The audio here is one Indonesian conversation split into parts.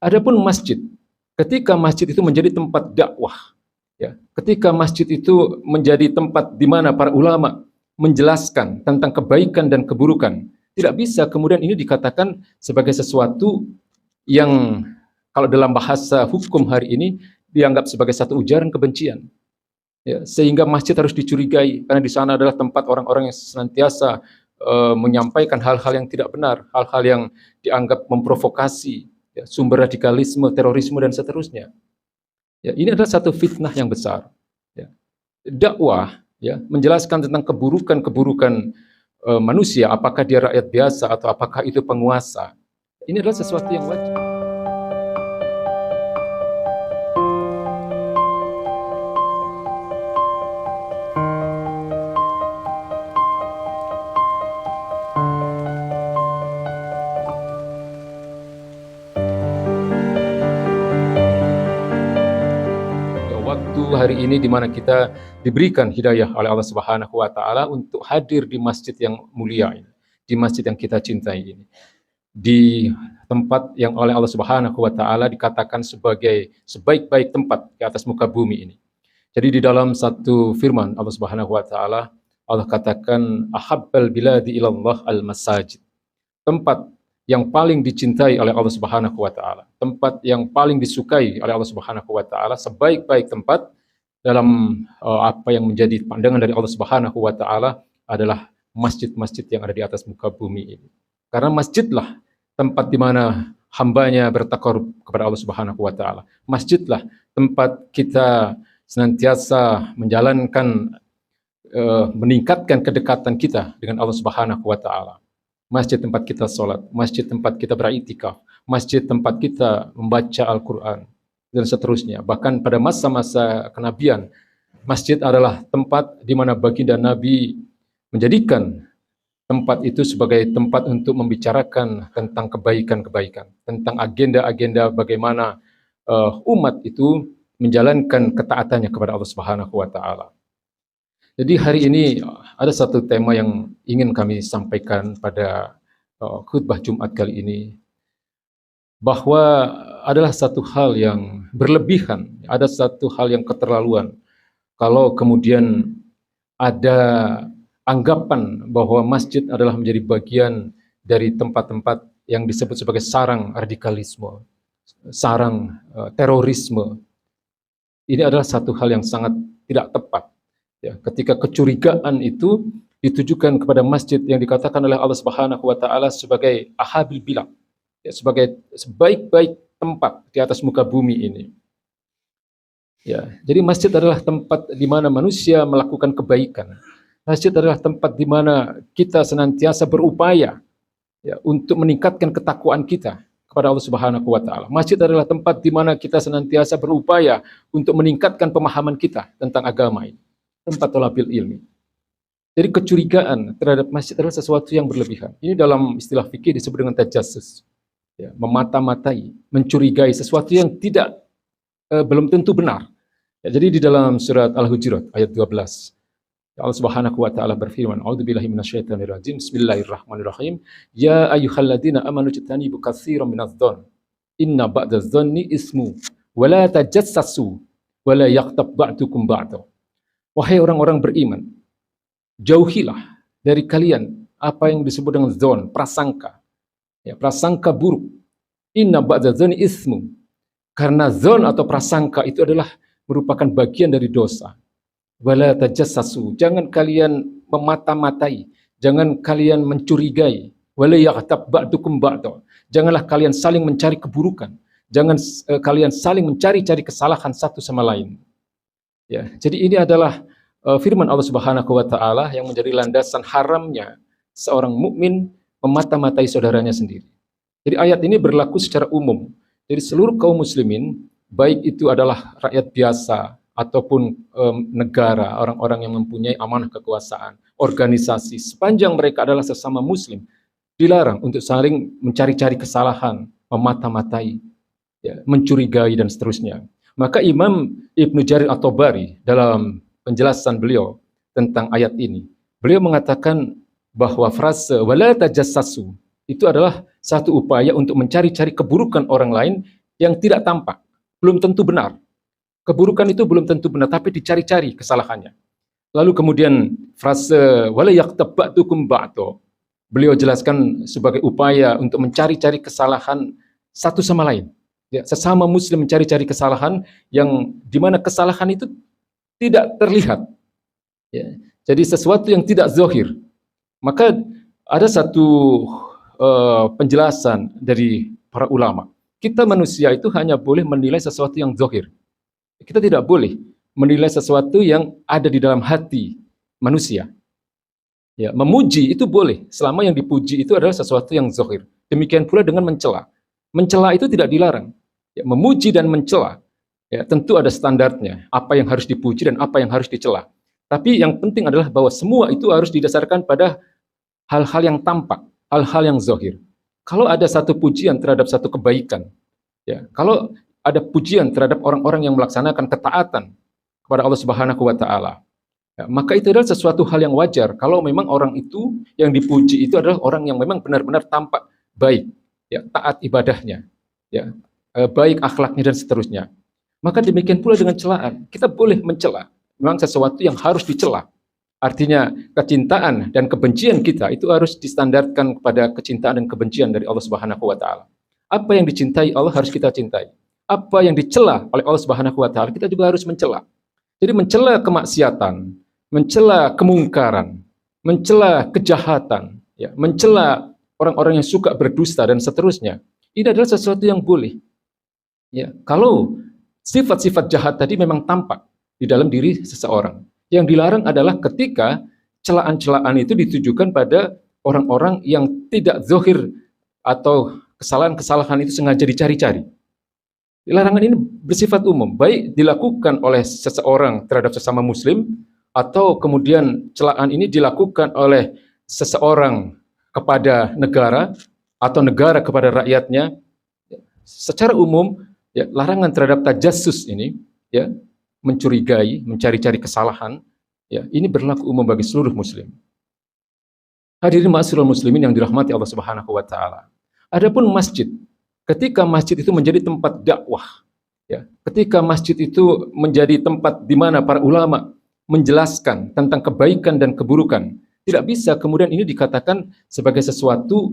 Adapun masjid, ketika masjid itu menjadi tempat dakwah, ya, ketika masjid itu menjadi tempat di mana para ulama menjelaskan tentang kebaikan dan keburukan, tidak bisa kemudian ini dikatakan sebagai sesuatu yang kalau dalam bahasa hukum hari ini dianggap sebagai satu ujaran kebencian. Ya, sehingga masjid harus dicurigai karena di sana adalah tempat orang-orang yang senantiasa menyampaikan hal-hal yang tidak benar, hal-hal yang dianggap memprovokasi, ya, sumber radikalisme, terorisme dan seterusnya. Ya, ini adalah satu fitnah yang besar. Ya. Dakwah, ya, menjelaskan tentang keburukan-keburukan manusia, apakah dia rakyat biasa atau apakah itu penguasa. Ini adalah sesuatu yang wajib. Hari ini di mana kita diberikan hidayah oleh Allah Subhanahu wa taala untuk hadir di masjid yang mulia ini, di masjid yang kita cintai ini. Di tempat yang oleh Allah Subhanahu wa taala dikatakan sebagai sebaik-baik tempat di atas muka bumi ini. Jadi di dalam satu firman Allah Subhanahu wa taala, Allah katakan ahabbal biladi ilallah al-masajid. Tempat yang paling dicintai oleh Allah Subhanahu wa taala, tempat yang paling disukai oleh Allah Subhanahu wa taala, sebaik-baik tempat dalam apa yang menjadi pandangan dari Allah Subhanahu wa taala adalah masjid-masjid yang ada di atas muka bumi ini. Karena masjidlah tempat di mana hambanya bertakarub kepada Allah Subhanahu wa taala. Masjidlah tempat kita senantiasa menjalankan meningkatkan kedekatan kita dengan Allah Subhanahu wa taala. Masjid tempat kita sholat, masjid tempat kita beriktikaf, masjid tempat kita membaca Al-Quran, dan seterusnya. Bahkan pada masa-masa kenabian, masjid adalah tempat di mana baginda Nabi menjadikan tempat itu sebagai tempat untuk membicarakan tentang kebaikan-kebaikan, tentang agenda-agenda bagaimana umat itu menjalankan ketaatannya kepada Allah Subhanahu wa taala. Jadi hari ini ada satu tema yang ingin kami sampaikan pada khutbah Jumat kali ini, bahwa adalah satu hal yang berlebihan, ada satu hal yang keterlaluan kalau kemudian ada anggapan bahwa masjid adalah menjadi bagian dari tempat-tempat yang disebut sebagai sarang radikalisme, sarang terorisme. Ini adalah satu hal yang sangat tidak tepat. Ya, ketika kecurigaan itu ditujukan kepada masjid yang dikatakan oleh Allah Subhanahu wa taala sebagai ahabil bilad, ya, sebagai sebaik-baik tempat di atas muka bumi ini. Ya, jadi masjid adalah tempat di mana manusia melakukan kebaikan. Masjid adalah tempat di mana kita senantiasa berupaya, ya, untuk meningkatkan ketakwaan kita kepada Allah Subhanahu wa taala. Masjid adalah tempat di mana kita senantiasa berupaya untuk meningkatkan pemahaman kita tentang agama ini. Tempat thalabil ilmi. Jadi kecurigaan terhadap masjid adalah sesuatu yang berlebihan. Ini dalam istilah fikih disebut dengan tajassus. Ya, memata-matai, mencurigai sesuatu yang tidak belum tentu benar. Ya, jadi di dalam surat Al-Hujurat ayat 12, Allah Subhanahu wa taala berfirman, "A'udzubillahi minasyaitonir rajim. Bismillahirrahmanirrahim. Ya ayyuhalladzina amanu ijtanibu katsiran minadh-dhon. Inna ba'dadh-dhonni ismu wa la tajassasu wa la yaghtab ba'dukum ba'dha." Wahai orang-orang beriman, jauhilah dari kalian apa yang disebut dengan dzon, prasangka. Ya, prasangka buruk. Inna ba'dadh-dhonni ismu. Karena dzon atau prasangka itu adalah merupakan bagian dari dosa. Wala tajassasu, jangan kalian memata-matai, jangan kalian mencurigai. Wala yaghtab ba'dukum ba'dha, janganlah kalian saling mencari keburukan, jangan kalian saling mencari-cari kesalahan satu sama lain. Ya, jadi ini adalah firman Allah Subhanahu wa taala yang menjadi landasan haramnya seorang mukmin memata-matai saudaranya sendiri. Jadi ayat ini berlaku secara umum. Jadi seluruh kaum muslimin, baik itu adalah rakyat biasa ataupun negara, orang-orang yang mempunyai amanah kekuasaan, organisasi, sepanjang mereka adalah sesama muslim, dilarang untuk saling mencari-cari kesalahan, memata-matai, ya, mencurigai dan seterusnya. Maka Imam Ibnu Jarir At-Tabari dalam penjelasan beliau tentang ayat ini, beliau mengatakan bahwa frase wala tajassasu itu adalah satu upaya untuk mencari-cari keburukan orang lain yang tidak tampak, belum tentu benar. Keburukan itu belum tentu benar, tapi dicari-cari kesalahannya. Lalu kemudian frase wala yaqtab ba'dukum ba'do, beliau jelaskan sebagai upaya untuk mencari-cari kesalahan satu sama lain. Ya, sesama muslim mencari-cari kesalahan yang dimana kesalahan itu tidak terlihat. Ya, jadi sesuatu yang tidak zahir. Maka ada satu penjelasan dari para ulama. Kita manusia itu hanya boleh menilai sesuatu yang zahir. Kita tidak boleh menilai sesuatu yang ada di dalam hati manusia. Ya, memuji itu boleh selama yang dipuji itu adalah sesuatu yang zahir. Demikian pula dengan mencela. Mencela itu tidak dilarang. Ya, memuji dan mencela, ya, tentu ada standarnya. Apa yang harus dipuji dan apa yang harus dicela. Tapi yang penting adalah bahwa semua itu harus didasarkan pada hal-hal yang tampak, hal-hal yang zahir. Kalau ada satu pujian terhadap satu kebaikan, ya, kalau ada pujian terhadap orang-orang yang melaksanakan ketaatan kepada Allah Subhanahu wa taala, ya, maka itu adalah sesuatu hal yang wajar kalau memang orang itu yang dipuji itu adalah orang yang memang benar-benar tampak baik, ya, taat ibadahnya, ya, baik akhlaknya dan seterusnya. Maka demikian pula dengan celaan, kita boleh mencela, memang sesuatu yang harus dicela. Artinya kecintaan dan kebencian kita itu harus distandarkan kepada kecintaan dan kebencian dari Allah Subhanahu wa taala. Apa yang dicintai Allah harus kita cintai. Apa yang dicela oleh Allah Subhanahu wa taala kita juga harus mencela. Jadi mencela kemaksiatan, mencela kemungkaran, mencela kejahatan, ya, mencela orang-orang yang suka berdusta dan seterusnya. Ini adalah sesuatu yang boleh. Ya, kalau sifat-sifat jahat tadi memang tampak di dalam diri seseorang. Yang dilarang adalah ketika celaan-celaan itu ditujukan pada orang-orang yang tidak zahir atau kesalahan-kesalahan itu sengaja dicari-cari. Larangan ini bersifat umum, baik dilakukan oleh seseorang terhadap sesama muslim, atau kemudian celaan ini dilakukan oleh seseorang kepada negara, atau negara kepada rakyatnya. Secara umum, ya, larangan terhadap tajassus ini, ya, mencurigai, mencari-cari kesalahan, ya, ini berlaku umum bagi seluruh muslim. Hadirin ma'asyiral muslimin yang dirahmati Allah Subhanahu wa taala. Adapun masjid, ketika masjid itu menjadi tempat dakwah, ya, ketika masjid itu menjadi tempat di mana para ulama menjelaskan tentang kebaikan dan keburukan, tidak bisa kemudian ini dikatakan sebagai sesuatu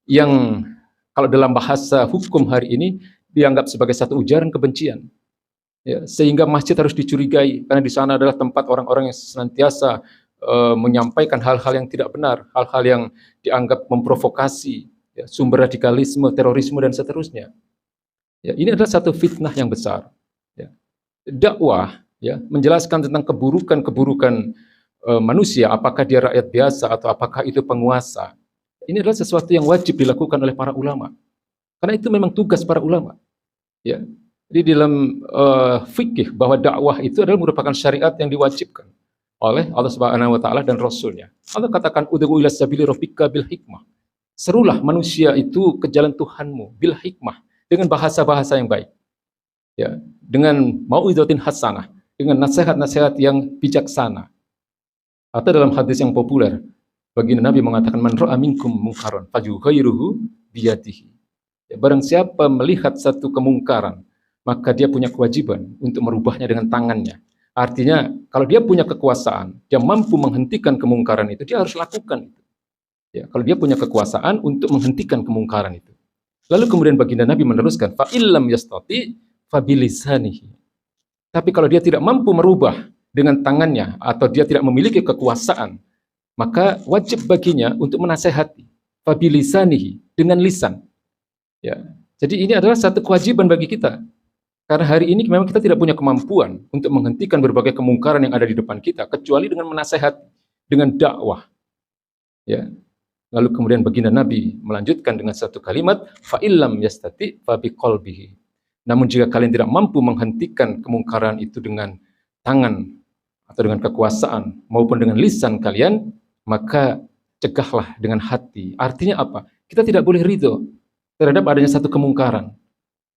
yang kalau dalam bahasa hukum hari ini dianggap sebagai satu ujaran kebencian. Ya, sehingga masjid harus dicurigai karena di sana adalah tempat orang-orang yang senantiasa menyampaikan hal-hal yang tidak benar, hal-hal yang dianggap memprovokasi, ya, sumber radikalisme, terorisme dan seterusnya. Ya, ini adalah satu fitnah yang besar. Ya. Dakwah, ya, menjelaskan tentang keburukan-keburukan manusia, apakah dia rakyat biasa atau apakah itu penguasa. Ini adalah sesuatu yang wajib dilakukan oleh para ulama, karena itu memang tugas para ulama. Ya. Jadi dalam fikih bahwa dakwah itu adalah merupakan syariat yang diwajibkan oleh Allah Subhanahu wa taala dan Rasulnya. Allah katakan ud'u ila sabili rabbika bil hikmah. Serulah manusia itu ke jalan Tuhanmu bil hikmah, dengan bahasa-bahasa yang baik. Ya, dengan mau'izatin hasanah, dengan nasihat-nasihat yang bijaksana. Atau dalam hadis yang populer, baginda Nabi mengatakan man ra'a minkum munkaran falyughayyirhu biyadihi. Ya, barang siapa melihat satu kemungkaran, maka dia punya kewajiban untuk merubahnya dengan tangannya. Artinya, kalau dia punya kekuasaan, dia mampu menghentikan kemungkaran itu, dia harus lakukan itu. Ya, kalau dia punya kekuasaan untuk menghentikan kemungkaran itu. Lalu kemudian baginda Nabi meneruskan, fa illam yastati fa bilisanihi. Tapi kalau dia tidak mampu merubah dengan tangannya atau dia tidak memiliki kekuasaan, maka wajib baginya untuk menasehati, fa bilisanihi, dengan lisan. Ya. Jadi ini adalah satu kewajiban bagi kita. Karena hari ini memang kita tidak punya kemampuan untuk menghentikan berbagai kemungkaran yang ada di depan kita, kecuali dengan menasehati, dengan dakwah. Ya. Lalu kemudian baginda Nabi melanjutkan dengan satu kalimat, fa illam yastati fa biqalbihi. Namun jika kalian tidak mampu menghentikan kemungkaran itu dengan tangan atau dengan kekuasaan maupun dengan lisan kalian, maka cegahlah dengan hati. Artinya apa? Kita tidak boleh ridho terhadap adanya satu kemungkaran.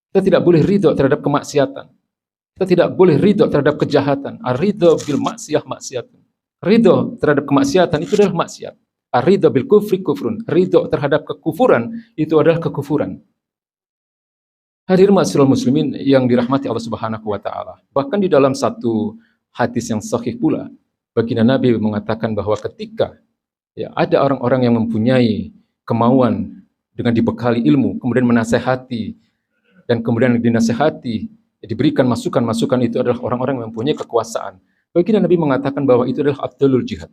Kita tidak boleh ridho terhadap kemaksiatan. Kita tidak boleh ridho terhadap kejahatan. Ar-ridho bil maksiyah maksiat. Ridho terhadap kemaksiatan itu adalah maksiat. Ar-ridho bil kufri kufrun. Ridho terhadap kekufuran itu adalah kekufuran. Hadirin ma'asyiral muslimin yang dirahmati Allah Subhanahu wa taala. Bahkan di dalam satu hadis yang sahih pula, baginda Nabi mengatakan bahwa ketika ada orang-orang yang mempunyai kemauan dengan dibekali ilmu, kemudian menasehati dan kemudian dinasehati, diberikan masukan-masukan, itu adalah orang-orang yang mempunyai kekuasaan. Baginda Nabi mengatakan bahwa itu adalah afdalul jihad.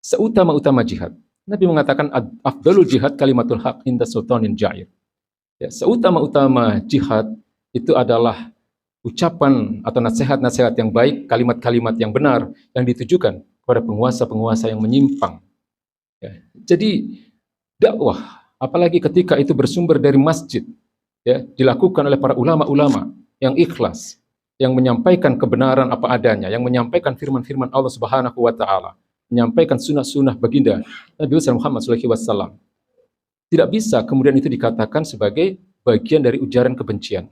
Seutama-utama jihad. Nabi mengatakan afdalul jihad kalimatul haq inda sultanin jair. Ya, seutama-utama jihad itu adalah ucapan atau nasihat-nasihat yang baik, kalimat-kalimat yang benar yang ditujukan kepada penguasa-penguasa yang menyimpang. Ya, jadi dakwah, apalagi ketika itu bersumber dari masjid, ya, dilakukan oleh para ulama-ulama yang ikhlas, yang menyampaikan kebenaran apa adanya, yang menyampaikan firman-firman Allah Subhanahu wa taala, menyampaikan sunnah-sunnah baginda Nabi Muhammad SAW. Tidak bisa kemudian itu dikatakan sebagai bagian dari ujaran kebencian.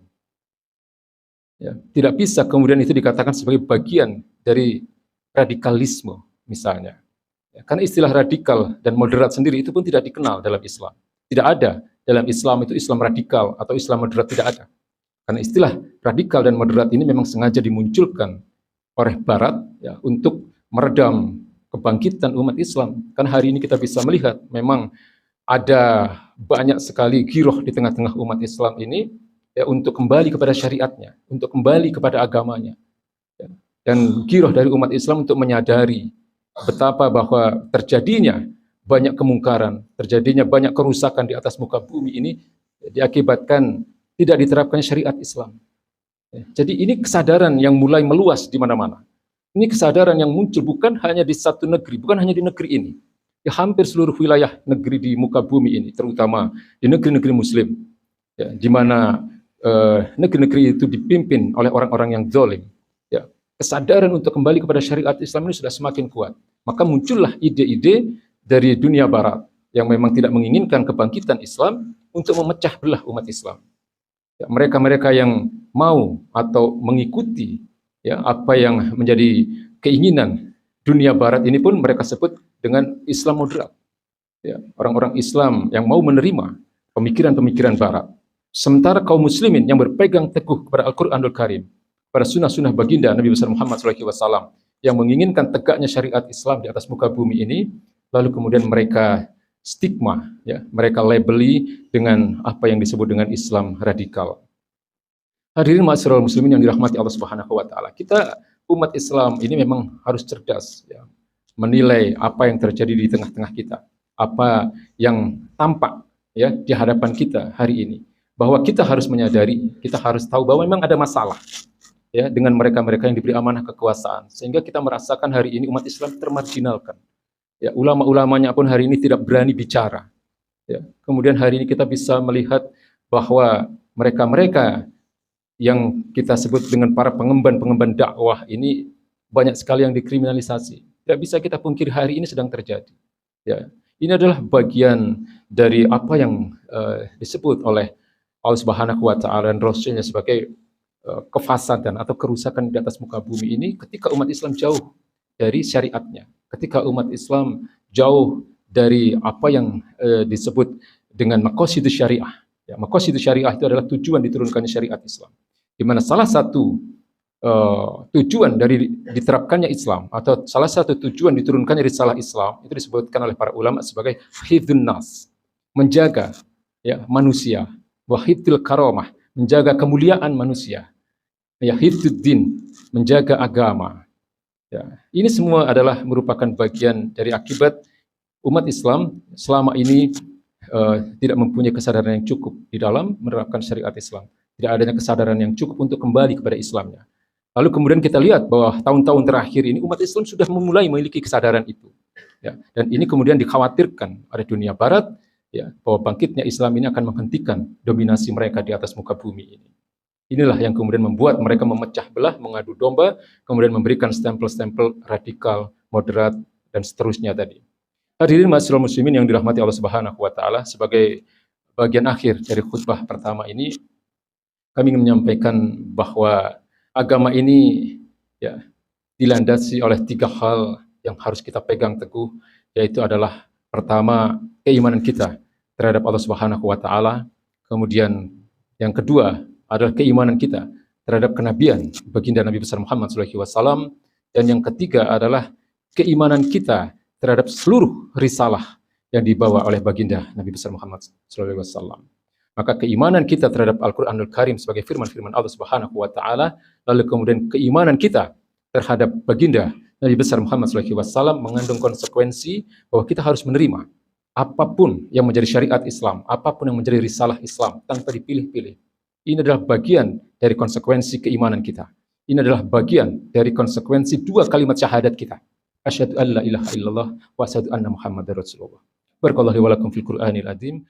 Ya, tidak bisa kemudian itu dikatakan sebagai bagian dari radikalisme misalnya. Ya, karena istilah radikal dan moderat sendiri itu pun tidak dikenal dalam Islam. Tidak ada dalam Islam itu Islam radikal atau Islam moderat, tidak ada. Karena istilah radikal dan moderat ini memang sengaja dimunculkan oleh Barat ya, untuk meredam kebangkitan umat Islam. Karena hari ini kita bisa melihat memang ada banyak sekali giroh di tengah-tengah umat Islam ini ya, untuk kembali kepada syariatnya, untuk kembali kepada agamanya. Ya. Dan giroh dari umat Islam untuk menyadari betapa bahwa terjadinya banyak kemungkaran, terjadinya banyak kerusakan di atas muka bumi ini diakibatkan tidak diterapkan syariat Islam. Ya. Jadi ini kesadaran yang mulai meluas di mana-mana. Ini kesadaran yang muncul bukan hanya di satu negeri, bukan hanya di negeri ini. Di hampir seluruh wilayah negeri di muka bumi ini, terutama di negeri-negeri Muslim, ya, di mana negeri-negeri itu dipimpin oleh orang-orang yang zalim. Ya, kesadaran untuk kembali kepada syariat Islam ini sudah semakin kuat. Maka muncullah ide-ide dari dunia Barat yang memang tidak menginginkan kebangkitan Islam untuk memecah belah umat Islam. Ya, mereka-mereka yang mau atau mengikuti ya apa yang menjadi keinginan dunia Barat ini pun mereka sebut dengan Islam moderat. Ya, orang-orang Islam yang mau menerima pemikiran-pemikiran Barat. Sementara kaum muslimin yang berpegang teguh kepada Al-Quranul Karim, pada sunnah-sunnah baginda Nabi besar Muhammad SAW, yang menginginkan tegaknya syariat Islam di atas muka bumi ini, lalu kemudian mereka stigma, ya, mereka labeli dengan apa yang disebut dengan Islam radikal. Hadirin ma'asyiral muslimin yang dirahmati Allah Subhanahu wa taala. Kita umat Islam ini memang harus cerdas ya, menilai apa yang terjadi di tengah-tengah kita, apa yang tampak ya di hadapan kita hari ini. Bahwa kita harus menyadari, kita harus tahu bahwa memang ada masalah ya dengan mereka-mereka yang diberi amanah kekuasaan, sehingga kita merasakan hari ini umat Islam termarginalkan. Ya, ulama-ulamanya pun hari ini tidak berani bicara. Ya, kemudian hari ini kita bisa melihat bahwa mereka-mereka yang kita sebut dengan para pengemban-pengemban dakwah ini banyak sekali yang dikriminalisasi. Tidak bisa kita pungkiri hari ini sedang terjadi. Ya, ini adalah bagian dari apa yang disebut oleh Allah Subhanahu wa taala dan Rasulnya sebagai kefasadan atau kerusakan di atas muka bumi ini ketika umat Islam jauh dari syariatnya, ketika umat Islam jauh dari apa yang disebut dengan maqasidus syariah. Ya, maqasidus syariah itu adalah tujuan diturunkannya syariat Islam. Di mana salah satu tujuan dari diterapkannya Islam atau salah satu tujuan diturunkannya risalah Islam itu disebutkan oleh para ulama sebagai hifdzun nas, menjaga ya manusia, wa hifdzul karamah, menjaga kemuliaan manusia, ya hifdzuddin, menjaga agama. Ya, ini semua adalah merupakan bagian dari akibat umat Islam selama ini tidak mempunyai kesadaran yang cukup di dalam menerapkan syariat Islam. Tidak adanya kesadaran yang cukup untuk kembali kepada Islamnya. Lalu kemudian kita lihat bahwa tahun-tahun terakhir ini umat Islam sudah memulai memiliki kesadaran itu. Ya, dan ini kemudian dikhawatirkan oleh dunia Barat ya, bahwa bangkitnya Islam ini akan menghentikan dominasi mereka di atas muka bumi ini. Inilah yang kemudian membuat mereka memecah belah, mengadu domba, kemudian memberikan stempel-stempel radikal, moderat, dan seterusnya tadi. Hadirin ma'asyiral muslimin yang dirahmati Allah Subhanahu wa taala, sebagai bagian akhir dari khutbah pertama ini, kami ingin menyampaikan bahwa agama ini ya dilandasi oleh 3 hal yang harus kita pegang teguh, yaitu adalah pertama, keimanan kita terhadap Allah Subhanahu wa taala, kemudian yang kedua adalah keimanan kita terhadap kenabian baginda Nabi besar Muhammad SAW, dan yang ketiga adalah keimanan kita terhadap seluruh risalah yang dibawa oleh baginda Nabi besar Muhammad SAW. Maka keimanan kita terhadap Al-Quranul Karim sebagai firman-firman Allah Subhanahu wa Ta'ala, lalu kemudian keimanan kita terhadap baginda Nabi besar Muhammad SAW mengandung konsekuensi bahwa kita harus menerima apapun yang menjadi syariat Islam, apapun yang menjadi risalah Islam tanpa dipilih-pilih. Ini adalah bagian dari konsekuensi keimanan kita. Ini adalah bagian dari konsekuensi dua kalimat syahadat kita. Asyhadu an la ilaha illallah wa asyhadu anna Muhammadar Rasulullah. Barakallahu li wa lakum fil Qur'anil azim.